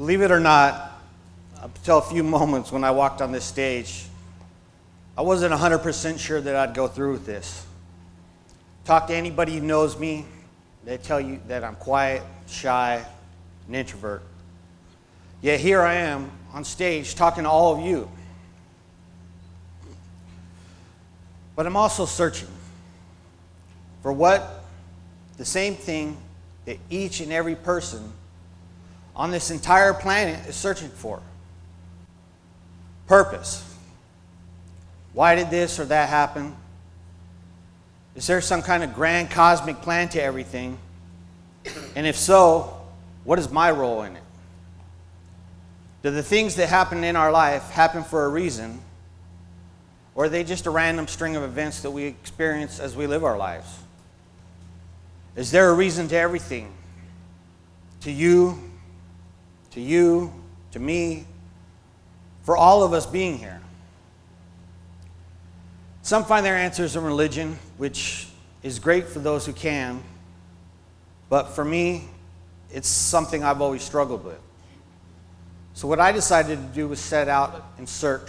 Believe it or not, up until a few moments when I walked on this stage, I wasn't 100% sure that I'd go through with this. Talk to anybody who knows me, they tell you that I'm quiet, shy, an introvert. Yet here I am on stage talking to all of you. But I'm also searching for the same thing that each and every person on this entire planet is searching for. Purpose. Why did this or that happen? Is there some kind of grand cosmic plan to everything? And if so, what is my role in it? Do the things that happen in our life happen for a reason? Or are they just a random string of events that we experience as we live our lives? Is there a reason to everything? To you, to me, for all of us being here. Some find their answers in religion, which is great for those who can, but for me, it's something I've always struggled with. So what I decided to do was set out in search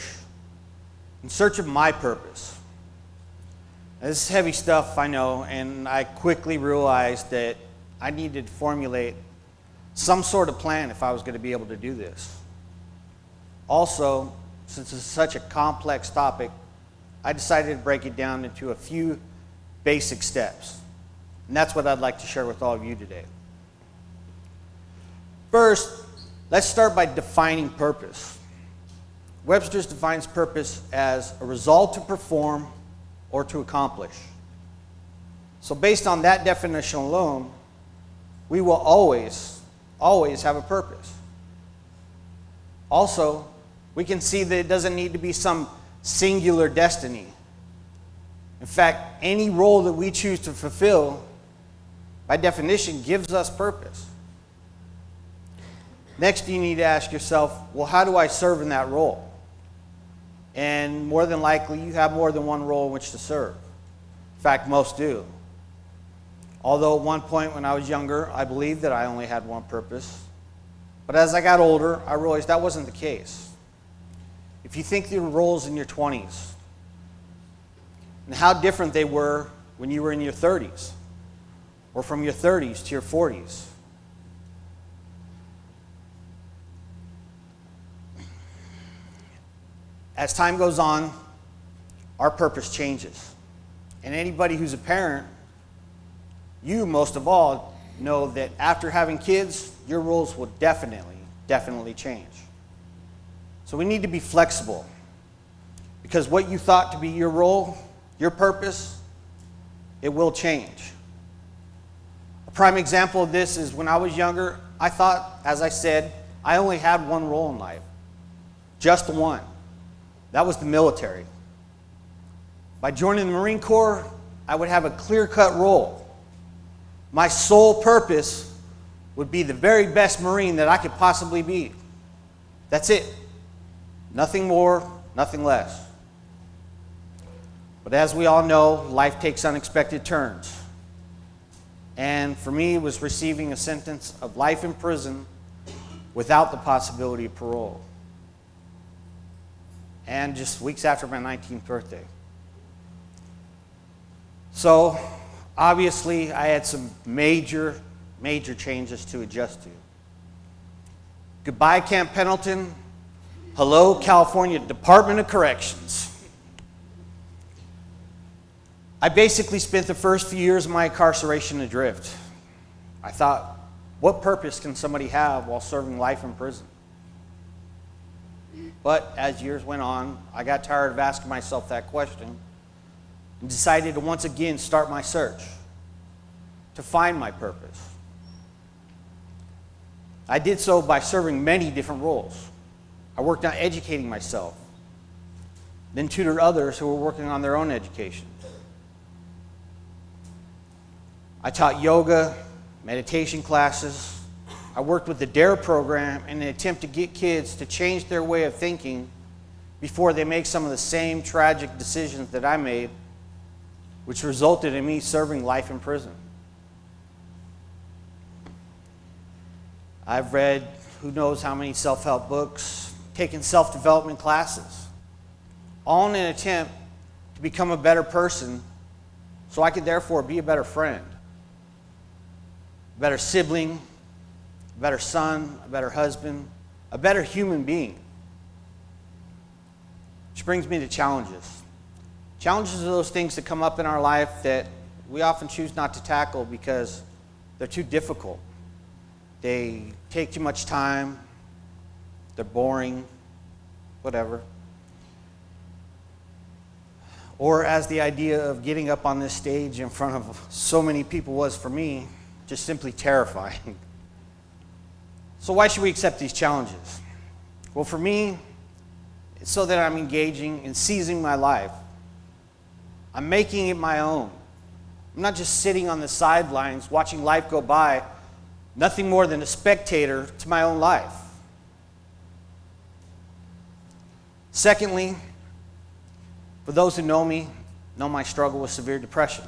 of my purpose. Now, this is heavy stuff, I know, and I quickly realized that I needed to formulate some sort of plan if I was going to be able to do this. Also, since it's such a complex topic, I decided to break it down into a few basic steps. And that's what I'd like to share with all of you today. First, let's start by defining purpose. Webster's defines purpose as a resolve to perform or to accomplish. So based on that definition alone, we will always have a purpose. Also, we can see that it doesn't need to be some singular destiny. In fact, any role that we choose to fulfill, by definition, gives us purpose. Next, you need to ask yourself, well, how do I serve in that role? And more than likely, you have more than one role in which to serve. In fact, most do. Although at one point when I was younger, I believed that I only had one purpose. But as I got older, I realized that wasn't the case. If you think your roles in your 20s and how different they were when you were in your 30s, or from your 30s to your 40s. As time goes on, our purpose changes. And anybody who's a parent, you most of all know that after having kids, your roles will definitely change. So we need to be flexible, because what you thought to be your role, your purpose, it will change. A prime example of this is when I was younger, I thought, as I said, I only had one role in life. Just one. That was the military. By joining the Marine Corps, I would have a clear-cut role. My sole purpose would be the very best Marine that I could possibly be. That's it. Nothing more, nothing less. But as we all know, life takes unexpected turns. And for me, it was receiving a sentence of life in prison without the possibility of parole. And just weeks after my 19th birthday. So, obviously, I had some major changes to adjust to. Goodbye, Camp Pendleton. Hello, California Department of Corrections. I basically spent the first few years of my incarceration adrift. I thought, what purpose can somebody have while serving life in prison? But as years went on, I got tired of asking myself that question and decided to once again start my search to find my purpose. I did so by serving many different roles. I worked on educating myself, then tutored others who were working on their own education. I taught yoga, meditation classes. I worked with the DARE program in an attempt to get kids to change their way of thinking before they make some of the same tragic decisions that I made, which resulted in me serving life in prison. I've read who knows how many self-help books, taken self-development classes, all in an attempt to become a better person so I could therefore be a better friend, a better sibling, a better son, a better husband, a better human being. Which brings me to challenges. Challenges are those things that come up in our life that we often choose not to tackle because they're too difficult. They take too much time, they're boring, whatever. Or as the idea of getting up on this stage in front of so many people was for me, just simply terrifying. So why should we accept these challenges? Well, for me, it's so that I'm engaging and seizing my life. I'm making it my own. I'm not just sitting on the sidelines watching life go by, nothing more than a spectator to my own life. Secondly, for those who know me, know my struggle with severe depression.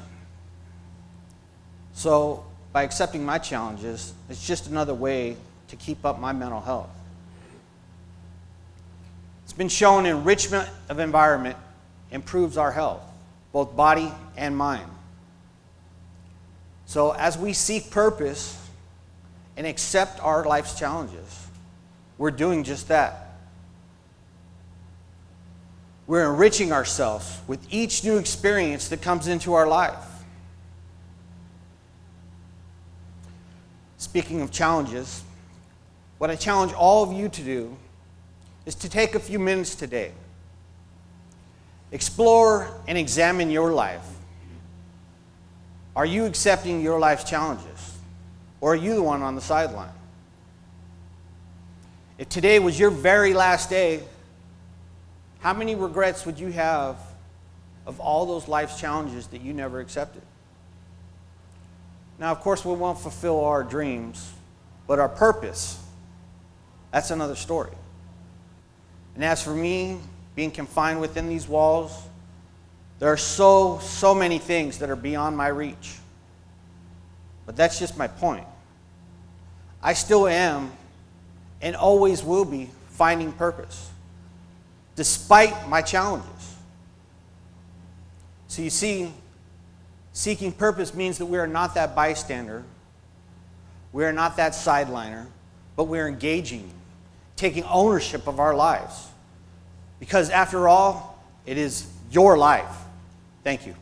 So by accepting my challenges, it's just another way to keep up my mental health. It's been shown enrichment of environment improves our health, both body and mind. So as we seek purpose and accept our life's challenges, we're doing just that. We're enriching ourselves with each new experience that comes into our life. Speaking of challenges, what I challenge all of you to do is to take a few minutes today. Explore and examine your life. Are you accepting your life's challenges? Or are you the one on the sideline? If today was your very last day, how many regrets would you have of all those life's challenges that you never accepted? Now, of course, we won't fulfill our dreams, but our purpose, that's another story. And as for me, being confined within these walls, there are so many things that are beyond my reach. But that's just my point. I still am and always will be finding purpose, despite my challenges. So you see, seeking purpose means that we are not that bystander, we are not that sideliner, but we're engaging, taking ownership of our lives. Because after all, it is your life. Thank you.